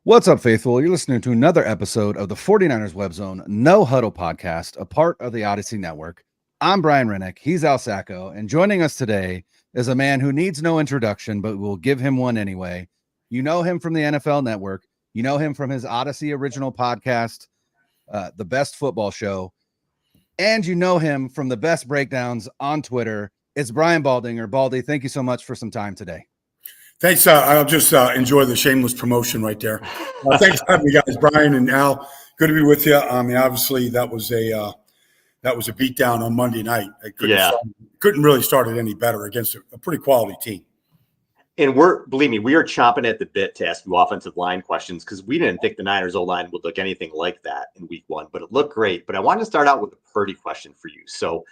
What's up, faithful? You're listening to another episode of the 49ers Web Zone No Huddle podcast, a part of the Odyssey Network. I'm Brian Rennick. He's Al Sacco. And joining us today is a man who needs no introduction, but we'll give him one anyway. You know him from the NFL Network. You know him from his Odyssey original podcast, The Best Football Show. And you know him from the best breakdowns on Twitter. It's Brian Baldinger. Baldy, thank you so much for some time today. Thanks. I'll just enjoy the shameless promotion right there. Thanks for having me, guys. Brian and Al, good to be with you. I mean, obviously that was a beatdown on Monday night. I couldn't really start it any better against a pretty quality team. And believe me, we are chomping at the bit to ask you offensive line questions because we didn't think the Niners O-line would look anything like that in week one, but it looked great. But I wanted to start out with a Purdy question for you. So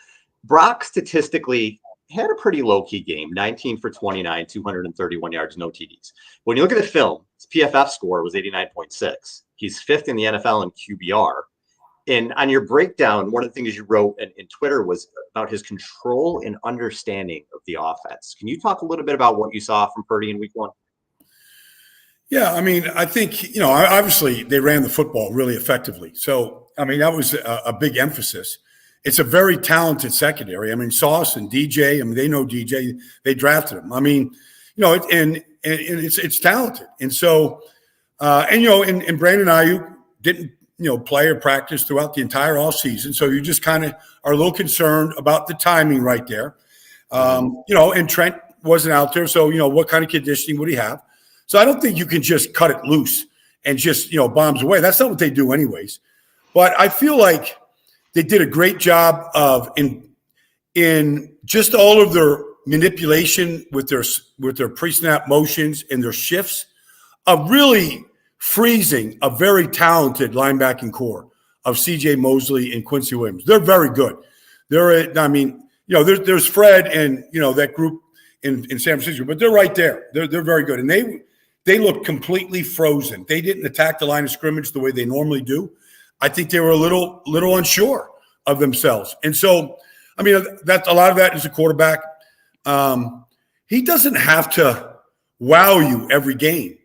Brock statistically had a pretty low-key game, 19 for 29, 231 yards, no TDs. When you look at the film, his PFF score was 89.6. He's fifth in the NFL in QBR. And on your breakdown, one of the things you wrote in Twitter was about his control and understanding of the offense. Can you talk a little bit about what you saw from Purdy in week one? Yeah, I mean, I think, obviously they ran the football really effectively. So, I mean, that was a big emphasis. It's a very talented secondary. I mean, Sauce and DJ, I mean, they know DJ. They drafted him. I mean, and it's talented. And so, and Brandon Ayuk didn't, play or practice throughout the entire offseason. So you just kind of are a little concerned about the timing right there. And Trent wasn't out there. So, what kind of conditioning would he have? So I don't think you can just cut it loose and just, bombs away. That's not what they do anyways. But I feel like they did a great job of in just all of their manipulation with their pre-snap motions and their shifts of really freezing a very talented linebacking core of C.J. Mosley and Quincy Williams. They're very good. There's Fred and that group in San Francisco, but they're right there. They're very good, and they look completely frozen. They didn't attack the line of scrimmage the way they normally do. I think they were a little unsure of themselves. And so, I mean, that's a lot of that is a quarterback. He doesn't have to wow you every game.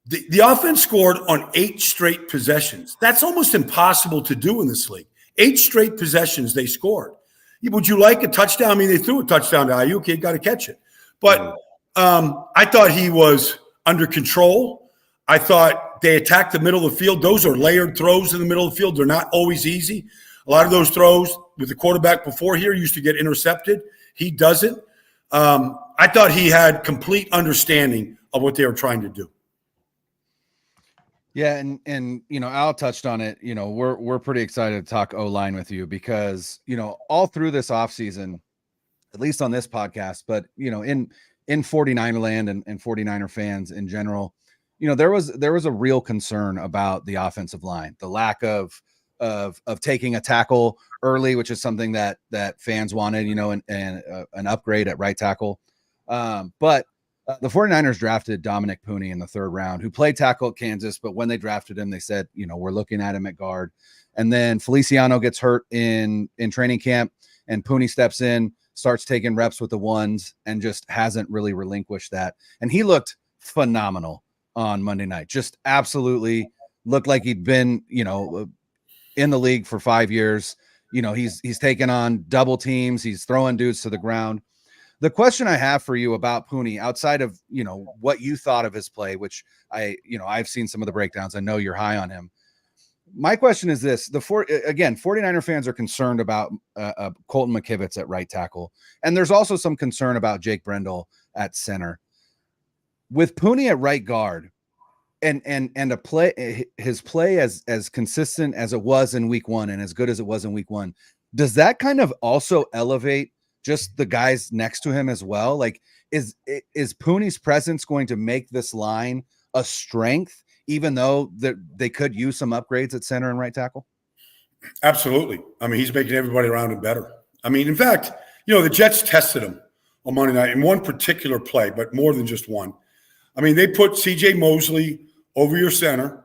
The offense scored on 8 straight possessions. That's almost impossible to do in this league. 8 straight possessions they scored. Would you like a touchdown? I mean, they threw a touchdown to Ayuk. He got to catch it. But I thought he was under control. I thought they attacked the middle of the field. Those are layered throws in the middle of the field. They're not always easy. A lot of those throws with the quarterback before here used to get intercepted. He doesn't. I thought he had complete understanding of what they were trying to do. Yeah, and Al touched on it. We're pretty excited to talk O-line with you because all through this offseason, at least on this podcast, but in 49er land and 49er fans in general, there was a real concern about the offensive line, the lack of taking a tackle early, which is something that fans wanted, and an upgrade at right tackle. But the 49ers drafted Dominick Puni in the 3rd round, who played tackle at Kansas. But when they drafted him, they said, we're looking at him at guard. And then Feliciano gets hurt in training camp, and Puni steps in, starts taking reps with the ones, and just hasn't really relinquished that. And he looked phenomenal on Monday night. Just absolutely looked like he'd been, in the league for 5 years. He's taken on double teams. He's throwing dudes to the ground. The question I have for you about Puni, outside of, what you thought of his play, which I've seen some of the breakdowns. I know you're high on him. My question is this. 49er fans are concerned about Colton McKivitz at right tackle. And there's also some concern about Jake Brendel at center. With Puni at right guard, and his play as consistent as it was in week one and as good as it was in week one, does that kind of also elevate just the guys next to him as well? Like, is Puni's presence going to make this line a strength, even though they could use some upgrades at center and right tackle? Absolutely. I mean, he's making everybody around him better. I mean, in fact, the Jets tested him on Monday night in one particular play, but more than just one. I mean, they put C.J. Mosley over your center.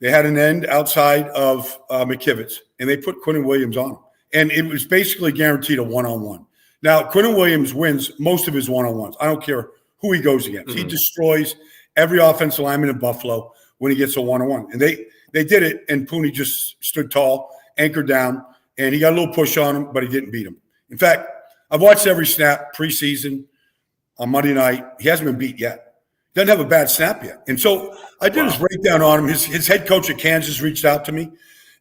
They had an end outside of McKivitz, and they put Quinton Williams on him. And it was basically guaranteed a one-on-one. Now, Quinton Williams wins most of his one-on-ones. I don't care who he goes against. Mm-hmm. He destroys every offensive lineman in Buffalo. when he gets a one-on-one. And they did it, and Puni just stood tall, anchored down, and he got a little push on him, but he didn't beat him. In fact, I've watched every snap preseason on Monday night. He hasn't been beat yet. Doesn't have a bad snap yet. And so I did his breakdown on him. His head coach at Kansas reached out to me,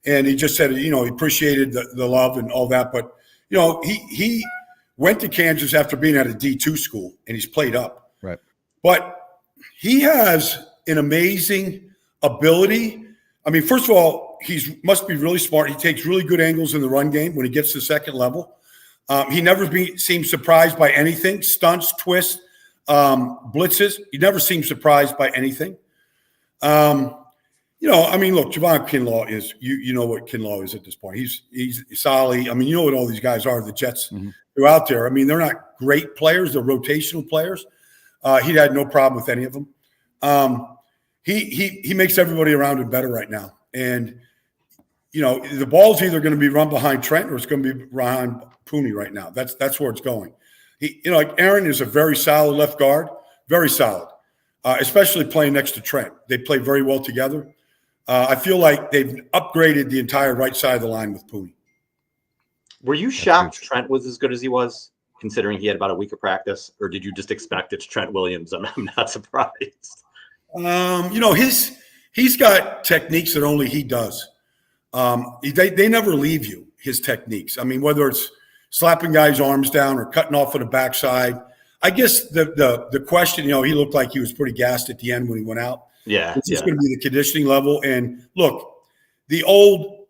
and he just said, he appreciated the love and all that. But, he went to Kansas after being at a D2 school, and he's played up. Right. But he has an amazing ability. I mean, first of all, must be really smart. He takes really good angles in the run game when he gets to second level. He never seems surprised by anything, stunts, twists, blitzes. He never seems surprised by anything. Look, Javon Kinlaw is, you know what Kinlaw is at this point. He's solid. I mean, you know what all these guys are, the Jets who are out there. I mean, they're not great players. They're rotational players. He had no problem with any of them. He makes everybody around him better right now. And, the ball's either going to be run behind Trent or it's going to be behind Puni right now. That's where it's going. Aaron is a very solid left guard, very solid, especially playing next to Trent. They play very well together. I feel like they've upgraded the entire right side of the line with Puni. Were you shocked Trent was as good as he was, considering he had about a week of practice, or did you just expect it's Trent Williams? I'm not surprised. He's got techniques that only he does. They never leave you, his techniques. I mean, whether it's slapping guys' arms down or cutting off on the backside. I guess the question, he looked like he was pretty gassed at the end when he went out. Yeah. It's just going to be the conditioning level. And look, the old,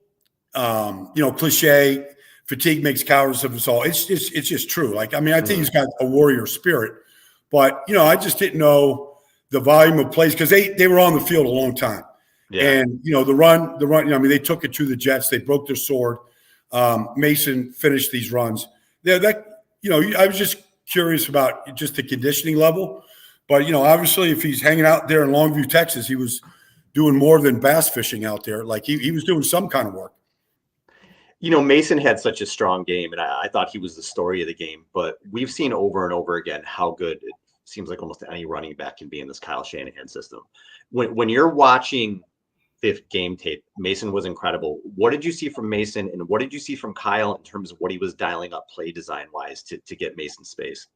cliche, fatigue makes cowards of us all. It's just true. I think he's got a warrior spirit, but, I just didn't know the volume of plays because they were on the field a long time. Yeah. And, the run, they took it to the Jets. They broke their sword. Mason finished these runs. I was just curious about just the conditioning level. But, obviously if he's hanging out there in Longview, Texas, he was doing more than bass fishing out there. Like he was doing some kind of work. Mason had such a strong game, and I thought he was the story of the game. But we've seen over and over again how good it seems like almost any running back can be in this Kyle Shanahan system. When you're watching the game tape, Mason was incredible. What did you see from Mason, and what did you see from Kyle in terms of what he was dialing up play design-wise to get Mason space?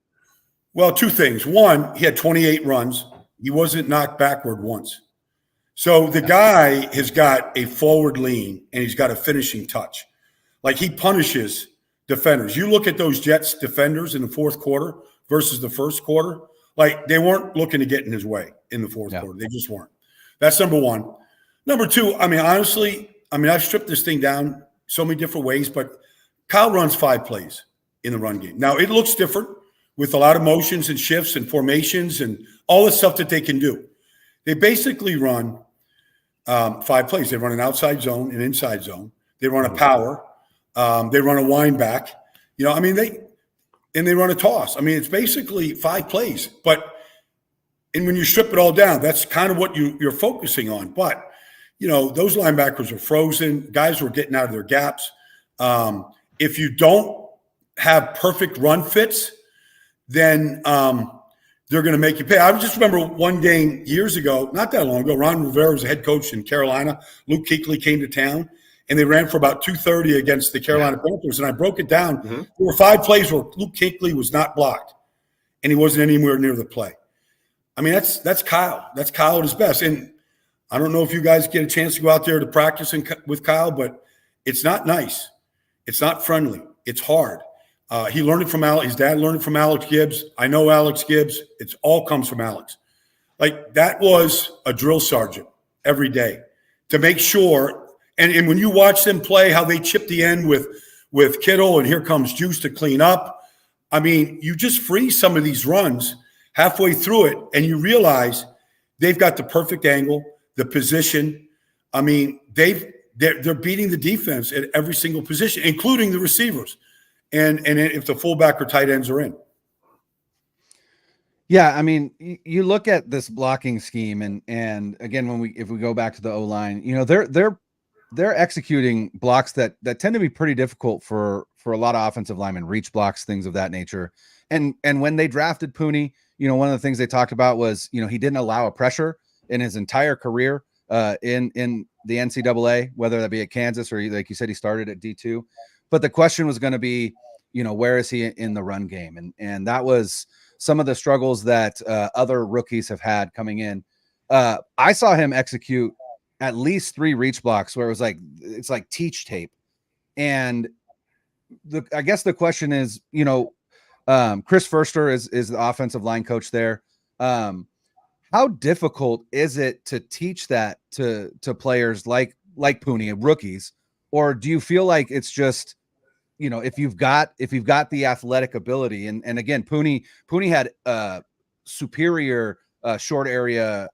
Well, two things. One, he had 28 runs. He wasn't knocked backward once. So the guy has got a forward lean, and he's got a finishing touch. Like he punishes defenders. You look at those Jets defenders in the fourth quarter versus the first quarter, like they weren't looking to get in his way in the fourth quarter. They just weren't. That's number one. Number two, honestly, I've stripped this thing down so many different ways, but Kyle runs 5 plays in the run game. Now, it looks different with a lot of motions and shifts and formations and all the stuff that they can do. They basically run 5 plays. They run an outside zone, an inside zone. They run a power. They run a wind back. They run a toss. It's basically 5 plays. And when you strip it all down, that's kind of what you're focusing on. But those linebackers are frozen. Guys were getting out of their gaps. If you don't have perfect run fits, then they're going to make you pay. I just remember one game years ago, not that long ago, Ron Rivera was a head coach in Carolina. Luke Kuechly came to town, and they ran for about 230 against the Carolina Panthers. And I broke it down. Mm-hmm. There were 5 plays where Luke Kuechly was not blocked, and he wasn't anywhere near the play. That's Kyle. That's Kyle at his best. And I don't know if you guys get a chance to go out there to practice with Kyle, but it's not nice. It's not friendly. It's hard. He learned it from Alex. His dad learned it from Alex Gibbs. I know Alex Gibbs. It all comes from Alex. Like that was a drill sergeant every day to make sure. And when you watch them play, how they chip the end with Kittle, and here comes Juice to clean up. You just freeze some of these runs halfway through it, and you realize they've got the perfect angle, the position. They're beating the defense at every single position, including the receivers, and if the fullback or tight ends are in. Yeah, you look at this blocking scheme, and again, if we go back to the O-line, they're executing blocks that tend to be pretty difficult for a lot of offensive linemen, reach blocks, things of that nature. And when they drafted Puni, one of the things they talked about was, he didn't allow a pressure in his entire career. in the NCAA, whether that be at Kansas or like you said, he started at D2. But the question was going to be, where is he in the run game? And that was some of the struggles that other rookies have had coming in. I saw him execute at least 3 reach blocks where it's like teach tape. And I guess the question is, Chris Furster is the offensive line coach there. How difficult is it to teach that to players like Puni, rookies, or do you feel like it's just, if you've got the athletic ability, and again, Puni had superior short area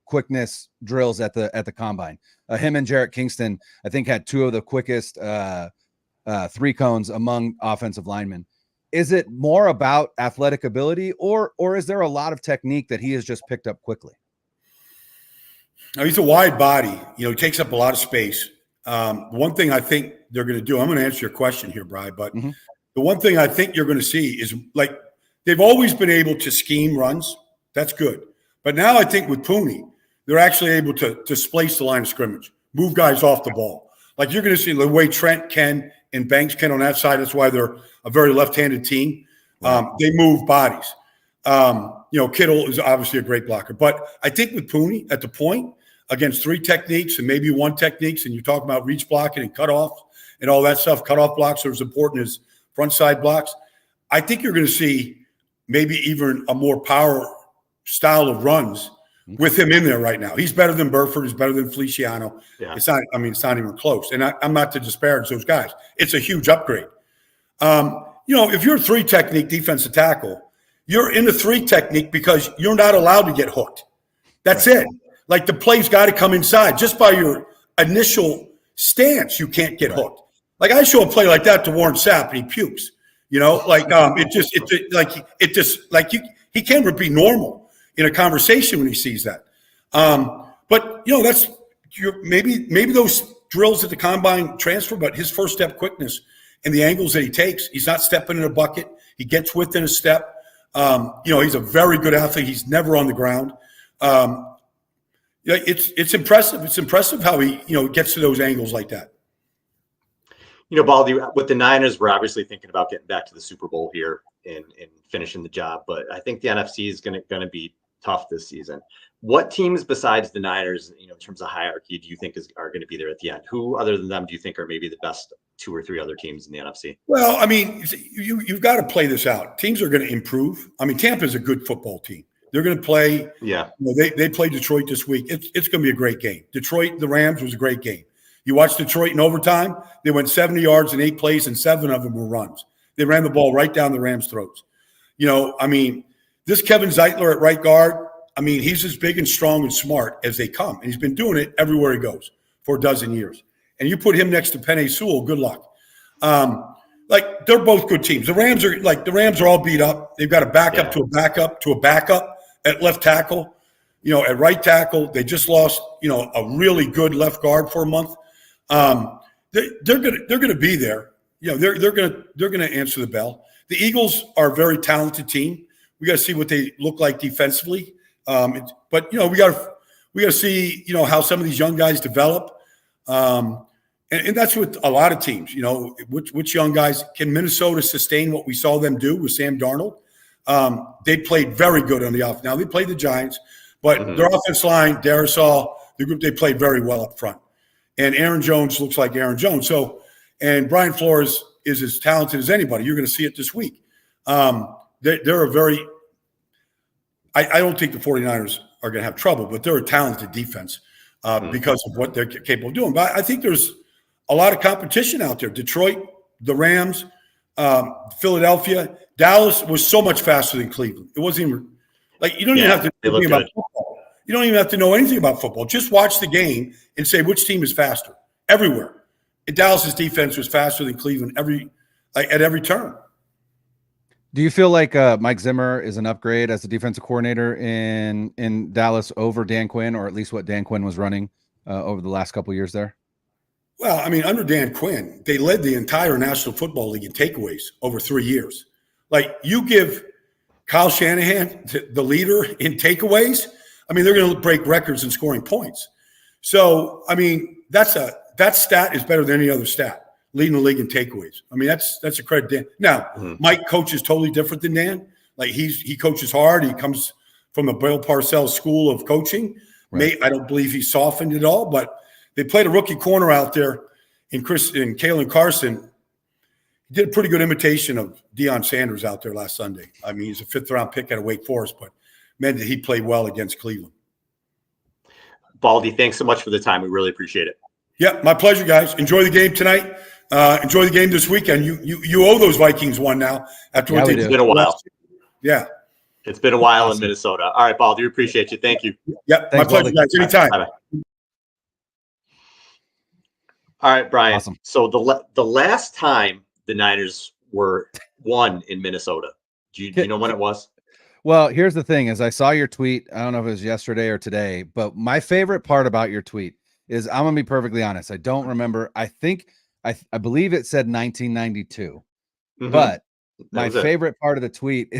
quickness drills at the combine. Him and Jarrett Kingston, I think, had 2 of the quickest 3 cones among offensive linemen. Is it more about athletic ability, or is there a lot of technique that he has just picked up quickly? Now, he's a wide body. He takes up a lot of space. One thing I think they're going to do, I'm going to answer your question here, Brian, but the one thing I think you're going to see is, like, they've always been able to scheme runs. That's good. But now I think with Puni, they're actually able to displace the line of scrimmage, move guys off the ball. Like, you're going to see the way Trent can and Banks can on that side. That's why they're a very left-handed team. They move bodies. Kittle is obviously a great blocker. But I think with Puni at the point, against 3 techniques and maybe 1 techniques, and you talk about reach blocking and cutoff and all that stuff, cutoff blocks are as important as front side blocks. I think you're going to see maybe even a more power style of runs with him in there right now. He's better than Burford. He's better than Feliciano. Yeah. It's not even close. And I'm not to disparage those guys. It's a huge upgrade. If you're a 3 technique defensive tackle, you're in the 3 technique because you're not allowed to get hooked. That's right. It. Like, the play's got to come inside. Just by your initial stance, you can't get hooked. Like, I show a play like that to Warren Sapp and he pukes. He can't be normal in a conversation when he sees that. But that's maybe those drills at the combine transfer, but his first step quickness and the angles that he takes, he's not stepping in a bucket. He gets within a step. He's a very good athlete. He's never on the ground. It's impressive. It's impressive how he gets to those angles like that. Baldy, with the Niners, we're obviously thinking about getting back to the Super Bowl here and finishing the job. But I think the NFC is going to be tough this season. What teams besides the Niners, in terms of hierarchy, do you think are going to be there at the end? Who other than them do you think are maybe the best 2 or 3 other teams in the NFC? Well, you've got to play this out. Teams are going to improve. Tampa's a good football team. They're going to play. Yeah. They play Detroit this week. It's going to be a great game. Detroit, the Rams was a great game. You watch Detroit in overtime. They went 70 yards in 8 plays, and 7 of them were runs. They ran the ball right down the Rams' throats. This Kevin Zeitler at right guard, he's as big and strong and smart as they come. And he's been doing it everywhere he goes for a dozen years. And you put him next to Penei Sewell, good luck. They're both good teams. The Rams are all beat up. They've got a backup to a backup to a backup at left tackle. At right tackle, they just lost, a really good left guard for a month. They're gonna be there. They're gonna answer the bell. The Eagles are a very talented team. We got to see what they look like defensively. But we got to see how some of these young guys develop. And that's with a lot of teams. Which young guys can Minnesota sustain what we saw them do with Sam Darnold? They played very good on the offense. Now they played the Giants, but their offense line, Darisaw, the group, they played very well up front. And Aaron Jones looks like Aaron Jones. So, and Brian Flores is as talented as anybody. You're going to see it this week. They're a very – I don't think the 49ers are going to have trouble, but they're a talented defense because of what they're capable of doing. But I think there's a lot of competition out there. Detroit, the Rams, Philadelphia. Dallas was so much faster than Cleveland. It wasn't even – you don't even have to know anything about football. You don't even have to know anything about football. Just watch the game and say which team is faster everywhere. And Dallas's defense was faster than Cleveland at every turn. Do you feel like Mike Zimmer is an upgrade as the defensive coordinator in Dallas over Dan Quinn, or at least what Dan Quinn was running over the last couple of years there? Well, under Dan Quinn, they led the entire National Football League in takeaways over 3 years. You give Kyle Shanahan the leader in takeaways, they're going to break records in scoring points. So, I mean, that stat is better than any other stat, leading the league in takeaways. I mean, that's a credit to Dan. Now, Mike coaches totally different than Dan. Like he coaches hard. He comes from the Bill Parcells school of coaching. Right. I don't believe he softened it all, but they played a rookie corner out there in Kalen Carson. He did a pretty good imitation of Deion Sanders out there last Sunday. I mean, he's a 5th-round pick out of Wake Forest, but man, did he play well against Cleveland. Baldy, thanks so much for the time. We really appreciate it. Yeah, my pleasure, guys. Enjoy the game tonight. Enjoy the game this weekend. You owe those Vikings one now. After what they did. It's been a while. Yeah. It's been a while in Minnesota. All right, Baldy, appreciate you. Thank you. Yeah, my pleasure, guys. Anytime. Bye-bye. All right, Brian. Awesome. So the last time the Niners won in Minnesota, do you know when it was? Well, here's the thing: is I saw your tweet. I don't know if it was yesterday or today, but my favorite part about your tweet is, I'm gonna be perfectly honest, I don't remember. I believe it said 1992, but my favorite part of the tweet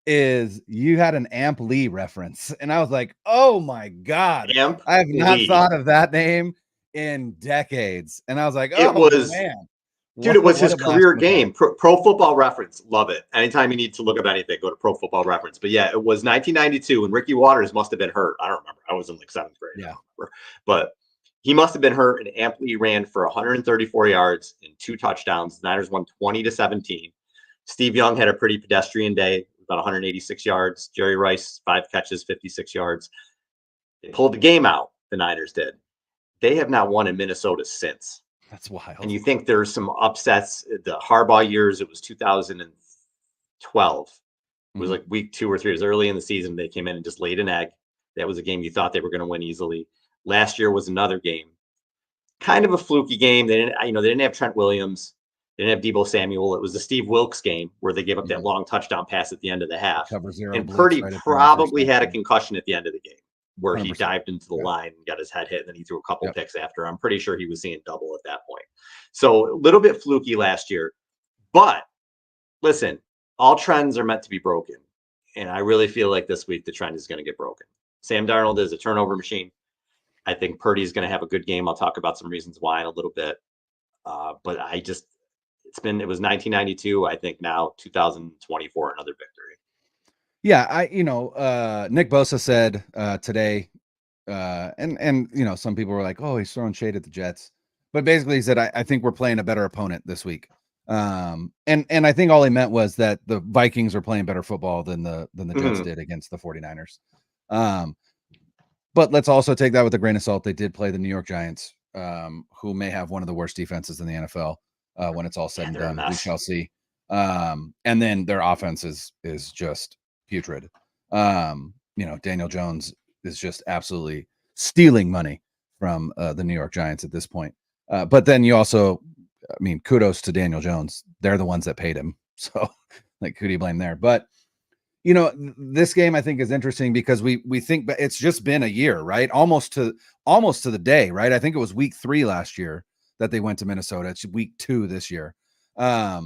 is you had an Amp Lee reference, and I was like, oh my god, I have not thought of that name in decades, and I was like, oh man. Dude, it was his career game. Pro Football Reference. Love it. Anytime you need to look up anything, go to Pro Football Reference. But yeah, it was 1992, and Ricky Waters must have been hurt. I don't remember. I was in like 7th grade. Yeah. But he must have been hurt, and Amp Lee ran for 134 yards and 2 touchdowns. The Niners won 20-17. Steve Young had a pretty pedestrian day, about 186 yards. Jerry Rice, 5 catches, 56 yards. They pulled the game out, the Niners did. They have not won in Minnesota since. That's wild. And you think there's some upsets. The Harbaugh years, it was 2012. It was like week 2 or 3. It was early in the season. They came in and just laid an egg. That was a game you thought they were going to win easily. Last year was another game. Kind of a fluky game. They didn't have Trent Williams. They didn't have Deebo Samuel. It was the Steve Wilkes game where they gave up that long touchdown pass at the end of the half. And Purdy probably had a concussion at the end of the game, where 100%. He dived into the line and got his head hit, and then he threw a couple picks after. I'm pretty sure he was seeing double at that point. So a little bit fluky last year. But listen, all trends are meant to be broken. And I really feel like this week the trend is going to get broken. Sam Darnold is a turnover machine. I think Purdy's going to have a good game. I'll talk about some reasons why in a little bit. But it was 1992. I think now 2024, another victory. Yeah, Nick Bosa said today, and some people were like, "Oh, he's throwing shade at the Jets," but basically he said, "I think we're playing a better opponent this week," and I think all he meant was that the Vikings are playing better football than the Jets did against the 49ers. But let's also take that with a grain of salt. They did play the New York Giants, who may have one of the worst defenses in the NFL when it's all said and done. We shall see. And then their offense is just putrid. Daniel Jones is just absolutely stealing money from the New York Giants at this point. But then you also, kudos to Daniel Jones. They're the ones that paid him. So like, who do you blame there? But this game I think is interesting because we think, but it's just been a year, right? Almost to the day, right? I think it was week 3 last year that they went to Minnesota. It's week 2 this year. That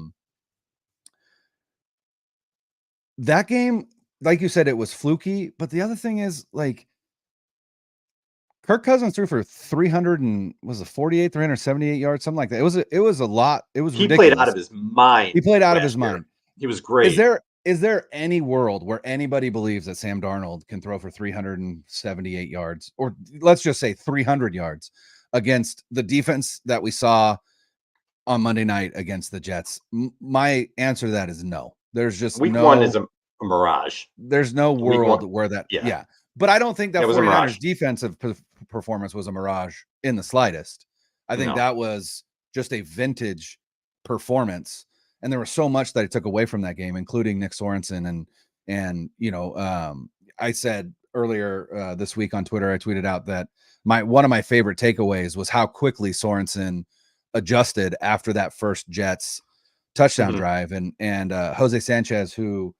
game, like you said, it was fluky, but the other thing is, like, Kirk Cousins threw for 378 yards, something like that. It was a lot. It was ridiculous. He played out of his mind. He played out of his mind. He was great. Is there any world where anybody believes that Sam Darnold can throw for 378 yards, or let's just say 300 yards against the defense that we saw on Monday night against the Jets? My answer to that is no. There's just week 1 is a mirage. There's no world where that. Yeah. But I don't think that 49ers defensive performance was a mirage in the slightest. I think that was just a vintage performance. And there was so much that I took away from that game, including Nick Sorensen. And I said earlier this week on Twitter, I tweeted out that one of my favorite takeaways was how quickly Sorensen adjusted after that first Jets touchdown drive. And Jose Sanchez, who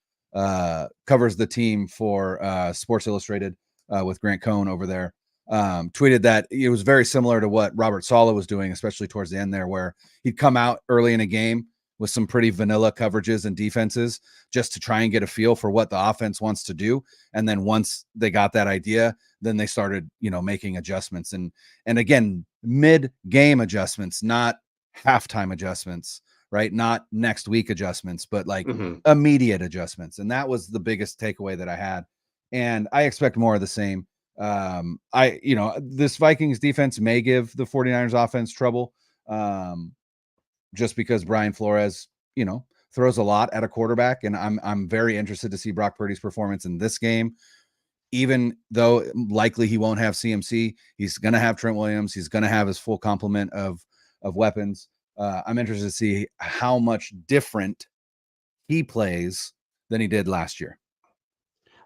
covers the team for Sports Illustrated with Grant Cohn over there, tweeted that it was very similar to what Robert Saleh was doing, especially towards the end there, where he'd come out early in a game with some pretty vanilla coverages and defenses just to try and get a feel for what the offense wants to do. And then once they got that idea, then they started, making adjustments and again, mid-game adjustments, not halftime adjustments, right? Not next week adjustments, but like immediate adjustments. And that was the biggest takeaway that I had. And I expect more of the same. This Vikings defense may give the 49ers offense trouble. Just because Brian Flores, throws a lot at a quarterback. And I'm very interested to see Brock Purdy's performance in this game. Even though likely he won't have CMC, he's going to have Trent Williams. He's going to have his full complement of weapons. I'm interested to see how much different he plays than he did last year.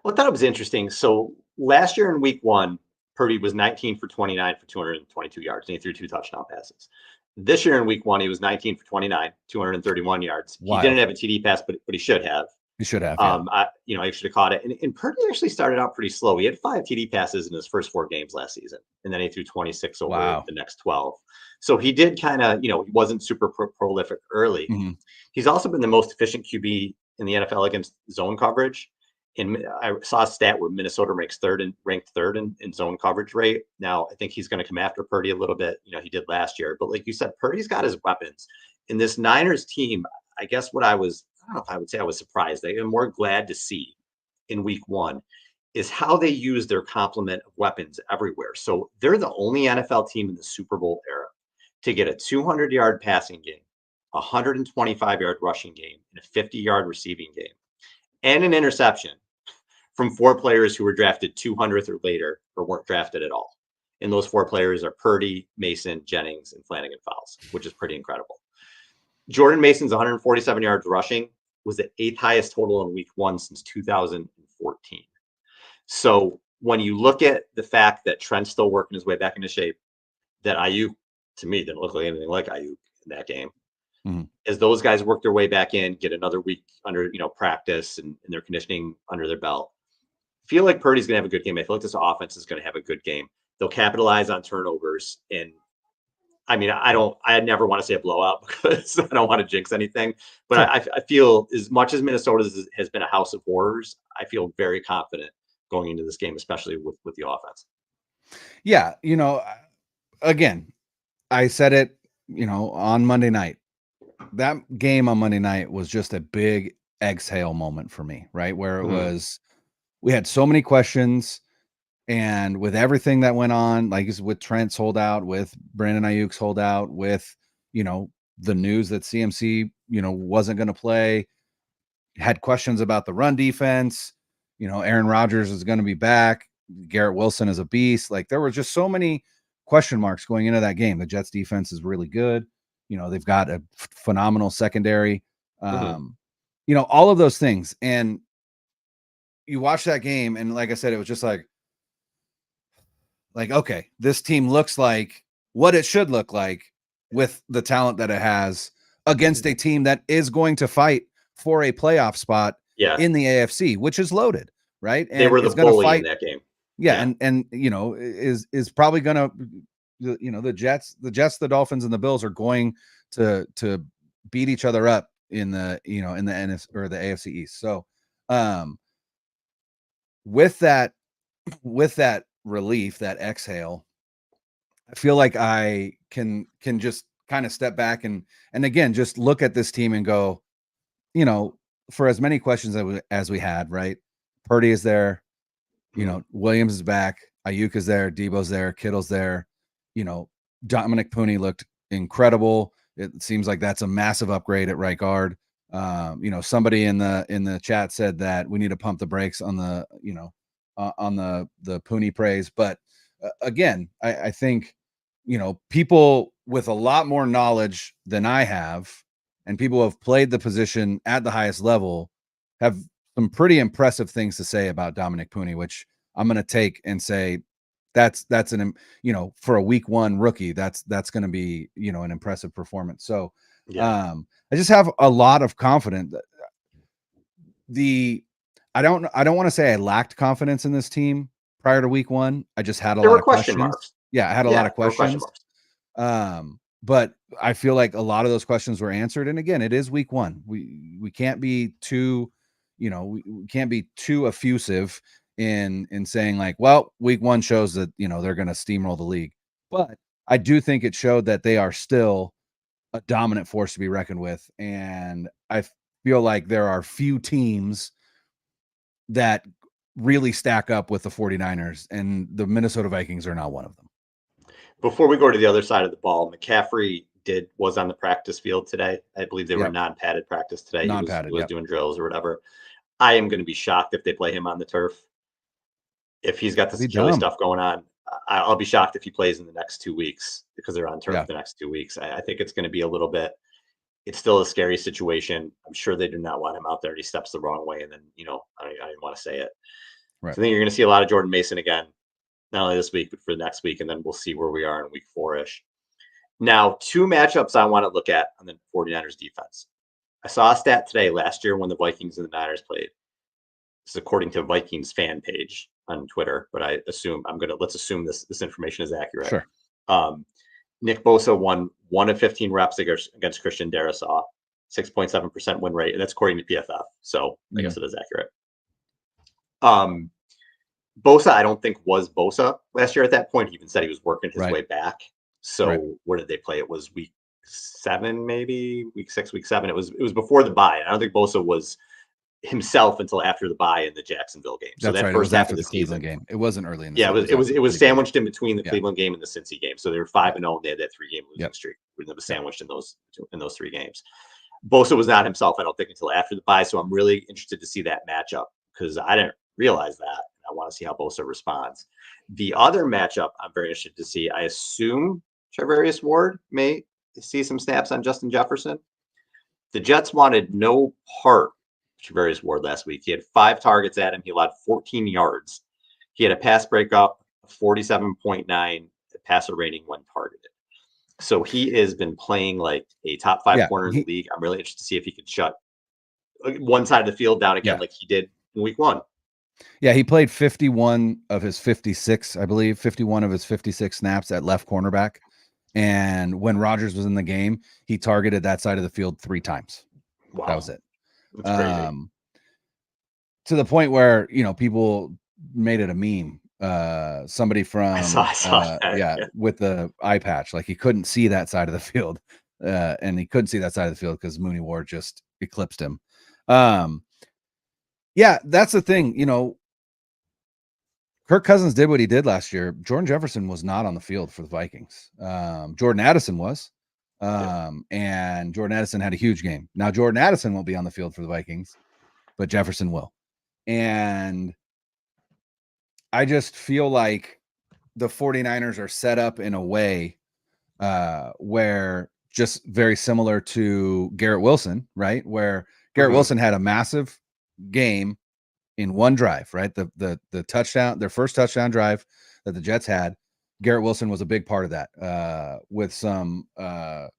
Well, I thought it was interesting. So last year in week 1, Purdy was 19 for 29 for 222 yards, and he threw 2 touchdown passes. This year in week 1, he was 19 for 29, 231 yards. Wild. He didn't have a TD pass, but he should have. He should have. He should have caught it. And Purdy actually started out pretty slow. He had 5 TD passes in his first 4 games last season, and then he threw 26 over the next 12. So he did kind of, he wasn't super prolific early. Mm-hmm. He's also been the most efficient QB in the NFL against zone coverage. And I saw a stat where Minnesota ranked third in zone coverage rate. Now, I think he's going to come after Purdy a little bit. He did last year. But like you said, Purdy's got his weapons. In this Niners team, I guess I don't know if I would say I was surprised. I'm more glad to see in week 1 is how they use their complement of weapons everywhere. So they're the only NFL team in the Super Bowl era to get a 200-yard passing game, a 125-yard rushing game, and a 50-yard receiving game, and an interception from 4 players who were drafted 200th or later or weren't drafted at all. And those 4 players are Purdy, Mason, Jennings, and Flanagan Fowles, which is pretty incredible. Jordan Mason's 147 yards rushing was the 8th highest total in week 1 since 2014. So when you look at the fact that Trent's still working his way back into shape, that Ayuk, to me, didn't look like anything like Ayuk in that game. Mm-hmm. As those guys work their way back in, get another week under, practice and their conditioning under their belt, I feel like Purdy's going to have a good game. I feel like this offense is going to have a good game. They'll capitalize on turnovers. And I mean, I never want to say a blowout because I don't want to jinx anything, but sure. I feel as much as Minnesota has been a house of horrors, I feel very confident going into this game, especially with the offense. Yeah. Again, I said it, on Monday night. That game on Monday night was just a big exhale moment for me, right? Where it was, we had so many questions, and with everything that went on, like with Trent's holdout, with Brandon Ayuk's holdout, with, the news that CMC, wasn't going to play, had questions about the run defense, Aaron Rodgers is going to be back. Garrett Wilson is a beast. Like, there were just so many question marks going into that game. The Jets defense is really good. They've got a phenomenal secondary, all of those things. And you watch that game, and like I said, it was just like, okay, this team looks like what it should look like with the talent that it has against a team that is going to fight for a playoff spot in the AFC, which is loaded, right? And they were the bully in that game. Yeah. And is probably going to, the Jets, the Dolphins, and the Bills are going to beat each other up in the NFC or the AFC East. So, with that relief, that exhale, I feel like I can just kind of step back and again, just look at this team and go, for as many questions as we had, right? Purdy is there, Williams is back, Ayuk is there, Debo's there, Kittle's there. Dominick Puni looked incredible. It seems like that's a massive upgrade at right guard. Somebody in the chat said that we need to pump the brakes on the, on the Puni praise. But again, I think, people with a lot more knowledge than I have, and people who have played the position at the highest level, have some pretty impressive things to say about Dominick Puni, which I'm going to take and say, that's an, for a week 1 rookie, that's going to be, an impressive performance. So, I just have a lot of confidence. I don't want to say I lacked confidence in this team prior to week 1. I just had a lot of questions. Marks. Yeah. I had a lot of questions. but I feel like a lot of those questions were answered. And again, it is week one. We can't be too, we can't be too effusive in saying like, well, week one shows that, they're going to steamroll the league. But I do think it showed that they are still a dominant force to be reckoned with. And I feel like there are few teams that really stack up with the 49ers, and the Minnesota Vikings are not one of them. Before we go to the other side of the ball, McCaffrey was on the practice field today. I believe they were non-padded practice today. Non-padded, he was doing drills or whatever. I am going to be shocked if they play him on the turf. If he's got the Achilles stuff going on, I'll be shocked if he plays in the next 2 weeks because they're on turf the next 2 weeks. I think it's going to be a little bit. It's still a scary situation. I'm sure they do not want him out there. He steps the wrong way, and then I didn't want to say it. Right. So I think you're going to see a lot of Jordan Mason again, not only this week but for the next week, and then we'll see where we are in week 4-ish. Now, 2 matchups I want to look at on the 49ers defense. I saw a stat today last year when the Vikings and the Niners played. This is according to Vikings fan page on Twitter, but let's assume this information is accurate. Sure. Nick Bosa won 1 of 15 reps against Christian Darrisaw, 6.7% win rate, and that's according to PFF. So I guess it is accurate. Bosa, I don't think was Bosa last year at that point. He even said he was working his way back. So where did they play? It was week 7, maybe week 6, week 7. It was before the bye. I don't think Bosa was himself until after the bye in the Jacksonville game. So that's that right. first half of the Cleveland season game. It wasn't early in the season. It was sandwiched in between the Cleveland game and the Cincy game. So they were 5-0 and they had that 3-game losing streak. It was sandwiched in those 3 games. Bosa was not himself, I don't think, until after the bye. So I'm really interested to see that matchup because I didn't realize that. I want to see how Bosa responds. The other matchup I'm very interested to see, I assume Charvarius Ward may see some snaps on Justin Jefferson. The Jets wanted no part of Charvarius Ward last week. He had 5 targets at him. He allowed 14 yards. He had a pass breakup, 47.9 passer rating when targeted. So he has been playing like a top 5 corner in the league. I'm really interested to see if he can shut one side of the field down again like he did in week 1. Yeah, he played 51 of his 56, I believe, 51 of his 56 snaps at left cornerback. And when Rodgers was in the game, he targeted that side of the field 3 times. Wow. That was it. That's crazy. To the point where, people made it a meme. Somebody from I saw with the eye patch, like he couldn't see that side of the field. And he couldn't see that side of the field because Mooney Ward just eclipsed him. Yeah, that's the thing. Kirk Cousins did what he did last year. Jordan Jefferson was not on the field for the Vikings. Jordan Addison was. And Jordan Addison had a huge game. Now, Jordan Addison won't be on the field for the Vikings, but Jefferson will. And I just feel like the 49ers are set up in a way where just very similar to Garrett Wilson, right? Where Garrett Wilson had a massive game in one drive, right? The touchdown, their first touchdown drive that the Jets had, Garrett Wilson was a big part of that, with some, a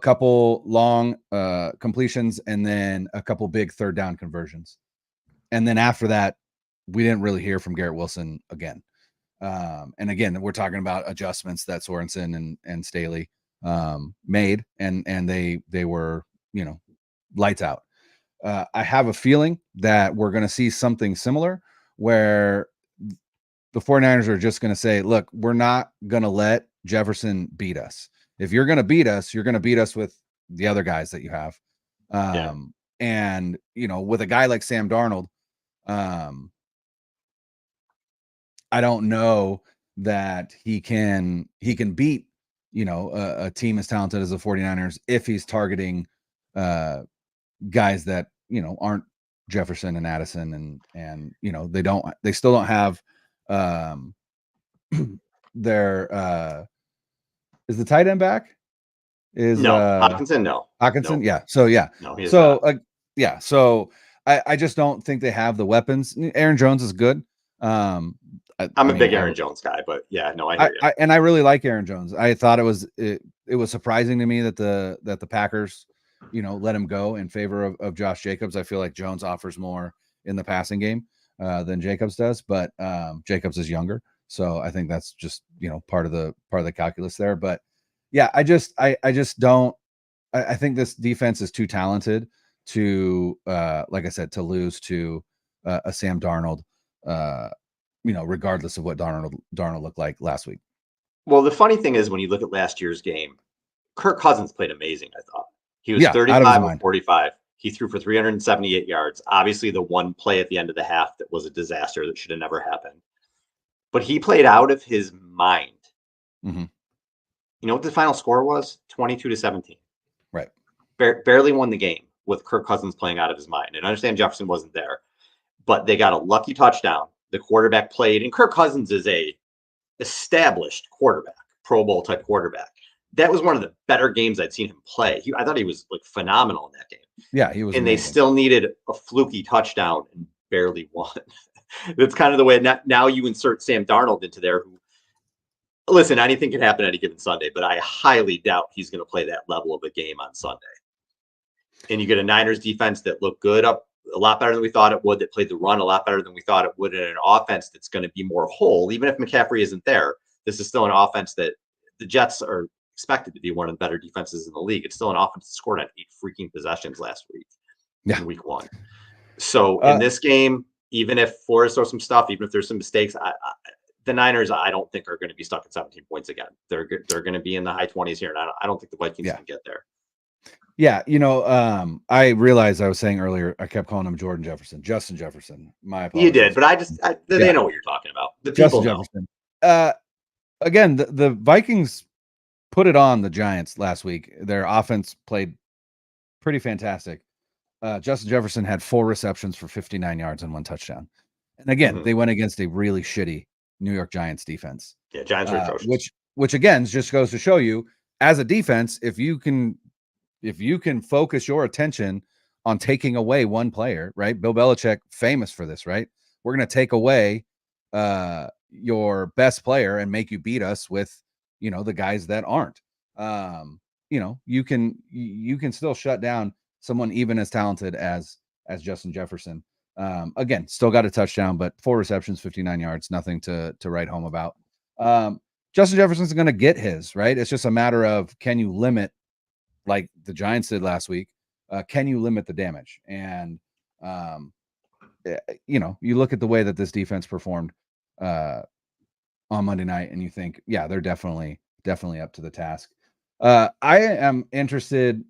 couple long completions and then a couple big 3rd down conversions. And then after that, we didn't really hear from Garrett Wilson again. And again, we're talking about adjustments that Sorensen and Staley made, and they were, lights out. I have a feeling that we're going to see something similar where the 49ers are just going to say, look, we're not going to let Jefferson beat us. If you're going to beat us, you're going to beat us with the other guys that you have. And, with a guy like Sam Darnold, I don't know that he can beat, a team as talented as the 49ers if he's targeting guys that, aren't Jefferson and Addison and they still don't have their is the tight end back? Hockenson? No. Hockenson? No. Yeah. So yeah. No, So I just don't think they have the weapons. Aaron Jones is good. I'm a big Aaron Jones guy, but yeah, no, I hear you. And I really like Aaron Jones. I thought it was surprising to me that the Packers, let him go in favor of Josh Jacobs. I feel like Jones offers more in the passing game than Jacobs does, but Jacobs is younger. So I think that's just, part of the calculus there. But yeah, I just don't. I think this defense is too talented to, like I said, to lose to a Sam Darnold. Regardless of what Darnold looked like last week. Well, the funny thing is when you look at last year's game, Kirk Cousins played amazing, I thought. He was 35 of 45. He threw for 378 yards. Obviously, the one play at the end of the half that was a disaster that should have never happened. But he played out of his mind. Mm-hmm. You know what the final score was? 22-17. Right. Barely won the game with Kirk Cousins playing out of his mind. And I understand Jefferson wasn't there, but they got a lucky touchdown. The quarterback played, and Kirk Cousins is a established quarterback, Pro Bowl type quarterback. That was one of the better games I'd seen him play. I thought he was like phenomenal in that game. Yeah, he was. And amazing. They still needed a fluky touchdown and barely won. That's kind of the way. Now you insert Sam Darnold into there. Who, listen, anything can happen any given Sunday, but I highly doubt he's going to play that level of a game on Sunday. And you get a Niners defense that looked good, up a lot better than we thought it would, that played the run a lot better than we thought it would, in an offense that's going to be more whole. Even if McCaffrey isn't there, this is still an offense that the Jets are expected to be one of the better defenses in the league. It's still an offense that scored on 8 freaking possessions last week, in week 1. So in this game, even if Flores throws some stuff, even if there's some mistakes, the Niners, I don't think are going to be stuck at 17 points again. They're going to be in the high 20s here, and I don't think the Vikings can get there. Yeah, I realized I was saying earlier, I kept calling him Justin Jefferson. My apologies. You did, but they know what you're talking about. The people Justin Jefferson. Again, the Vikings put it on the Giants last week. Their offense played pretty fantastic. Justin Jefferson had 4 receptions for 59 yards and 1 touchdown. And again, they went against a really shitty New York Giants defense. Yeah, Giants are atrocious. Which again just goes to show you, as a defense, if you can focus your attention on taking away one player, right? Bill Belichick, famous for this, right? We're going to take away your best player and make you beat us with, the guys that aren't. You can still shut down someone even as talented as Justin Jefferson. Again, still got a touchdown, but 4 receptions, 59 yards, nothing to write home about. Justin Jefferson's going to get his, right? It's just a matter of, can you limit, like the Giants did last week, can you limit the damage? And, you look at the way that this defense performed on Monday night and you think, yeah, they're definitely up to the task. I am interested.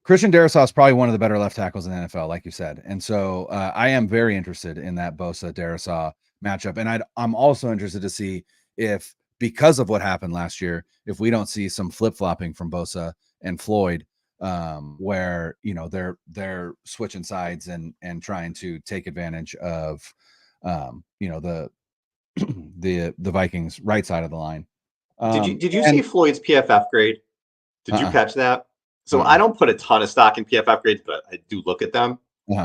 Christian Darrisaw is probably one of the better left tackles in the NFL, like you said. And so I am very interested in that Bosa-Darrisaw matchup. And I'm also interested to see if, because of what happened last year, if we don't see some flip-flopping from Bosa and Floyd, where, they're switching sides and trying to take advantage of, the Vikings right side of the line. Did you see Floyd's PFF grade? Did you catch that? So I don't put a ton of stock in PFF grades, but I do look at them.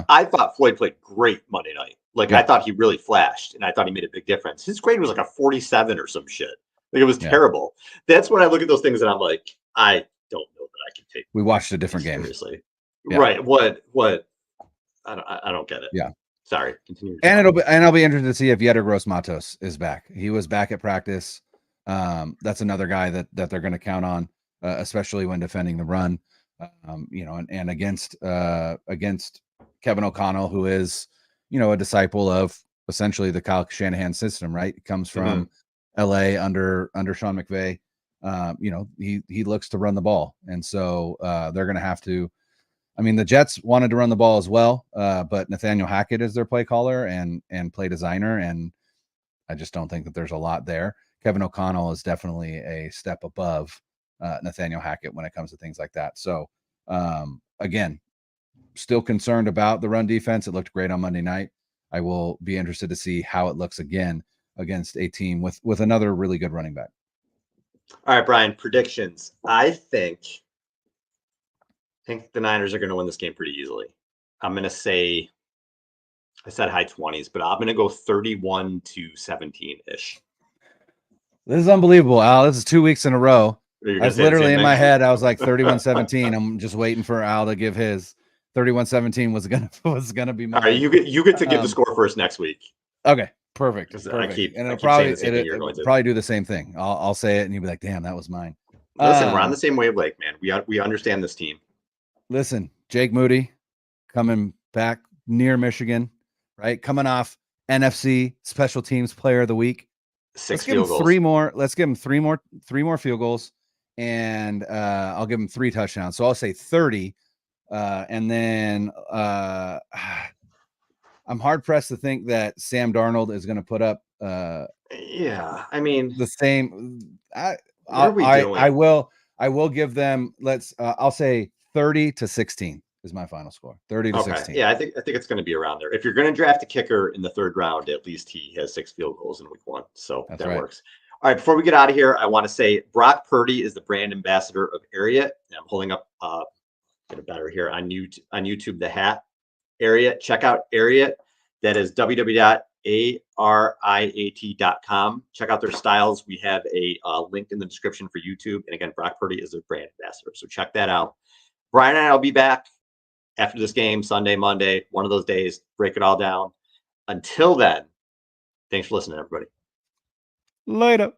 I thought Floyd played great Monday night. I thought he really flashed, and I thought he made a big difference. His grade was like a 47 or some shit. It was terrible. That's when I look at those things and I'm like, I don't know that I can take. We watched a different game. Seriously. Yeah. Right. What? I don't get it. Yeah. Sorry. Continue. And I'll be interested to see if Yetur Gross-Matos is back. He was back at practice. That's another guy that they're going to count on, especially when defending the run. And against Kevin O'Connell, who is, a disciple of essentially the Kyle Shanahan system, right? It comes from LA under Sean McVay. He looks to run the ball. And so they're going to have to, the Jets wanted to run the ball as well, but Nathaniel Hackett is their play caller and play designer. And I just don't think that there's a lot there. Kevin O'Connell is definitely a step above Nathaniel Hackett when it comes to things like that. So again, still concerned about the run defense. It looked great on Monday night. I will be interested to see how it looks again against a team with another really good running back. All right, Brian, predictions. I think the Niners are going to win this game pretty easily. I'm going to say, I said high 20s, but I'm going to go 31-17-ish. This is unbelievable, Al. This is 2 weeks in a row. I was literally in my head. I was like 31-17. I'm just waiting for Al to give his 31-17 was gonna be mine. All right, you get to give the score first next week. Okay. Perfect. 'Cause Perfect. I keep And it'll saying the same thing you're it'll going to. probably do the same thing. I'll say it and you'll be like, damn, that was mine. Listen, we're on the same wavelength, man. We understand this team. Listen, Jake Moody coming back near Michigan, right? Coming off NFC Special Teams Player of the Week. Six Let's give him field goals. three more. Let's give him three more field goals, and I'll give him 3 touchdowns. So I'll say 30, and then I'm hard pressed to think that Sam Darnold is going to put up. Yeah, I mean, the same. I will give them. I'll say 30-16 is my final score. 30-16. Yeah, I think it's going to be around there. If you're going to draft a kicker in the 3rd round, at least he has 6 field goals in week 1. So that works. All right, before we get out of here, I want to say Brock Purdy is the brand ambassador of Ariat. I'm holding up get it better here on YouTube, the hat. Ariat. Check out Ariat. That is www.ariat.com. Check out their styles. We have a link in the description for YouTube. And again, Brock Purdy is their brand ambassador. So check that out. Brian and I will be back after this game, Sunday, Monday, one of those days, break it all down. Until then, thanks for listening, everybody. Later.